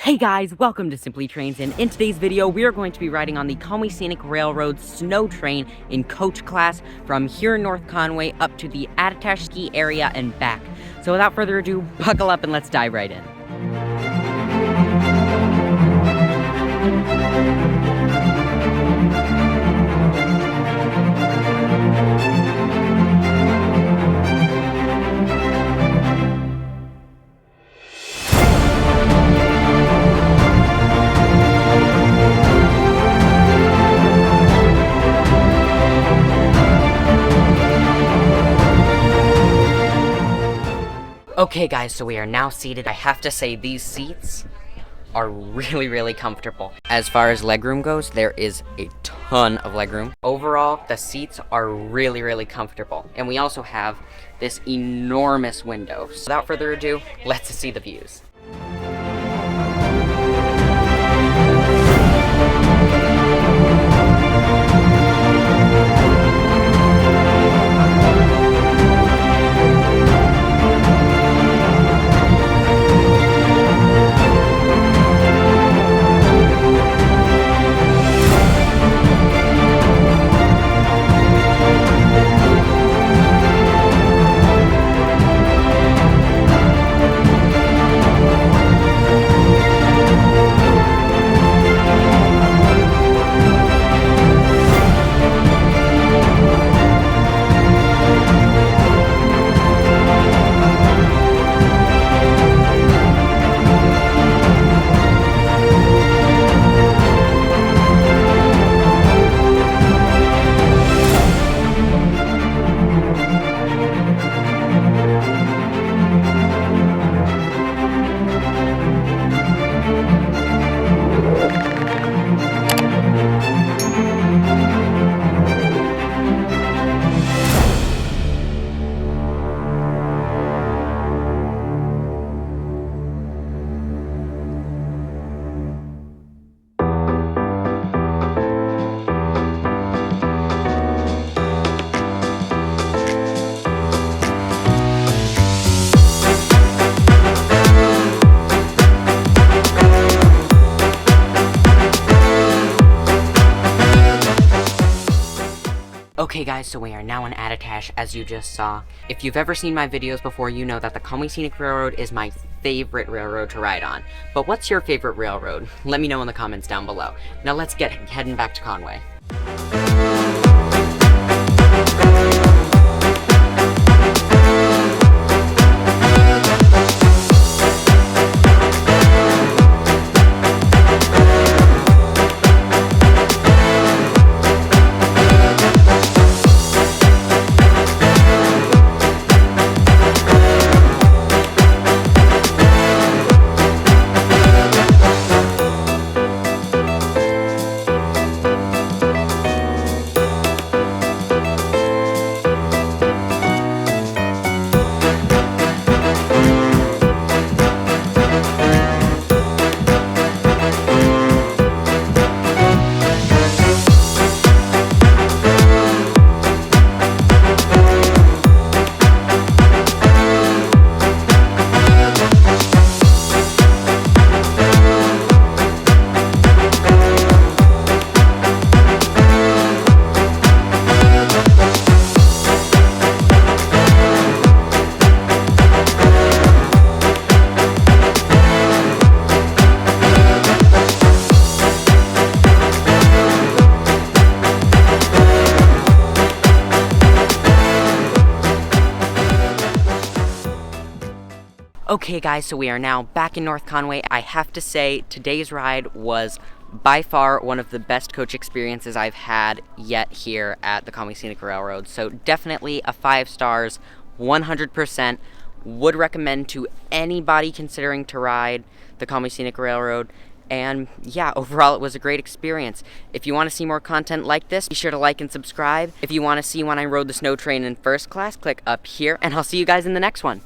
Hey guys, welcome to Simply Trains, and in today's video we are going to be riding on the Conway Scenic Railroad snow train in coach class from here in North Conway up to the Attitash ski area and back. So without further ado, buckle up and let's dive right in. Okay guys, so we are now seated. I have to say these seats are really comfortable. As far as legroom goes, there is a ton of legroom. Overall, the seats are really comfortable. And we also have this enormous window. So without further ado, let's see the views. Okay guys, so we are now in Attitash, as you just saw. If you've ever seen my videos before, you know that the Conway Scenic Railroad is my favorite railroad to ride on. But what's your favorite railroad? Let me know in the comments down below. Now let's get heading back to Conway. Okay guys, so we are now back in North Conway. I have to say, today's ride was by far one of the best coach experiences I've had yet here at the Conway Scenic Railroad. So definitely a 5 stars, 100%. Would recommend to anybody considering to ride the Conway Scenic Railroad. And yeah, overall it was a great experience. If you want to see more content like this, be sure to like and subscribe. If you want to see when I rode the snow train in first class, click up here, and I'll see you guys in the next one.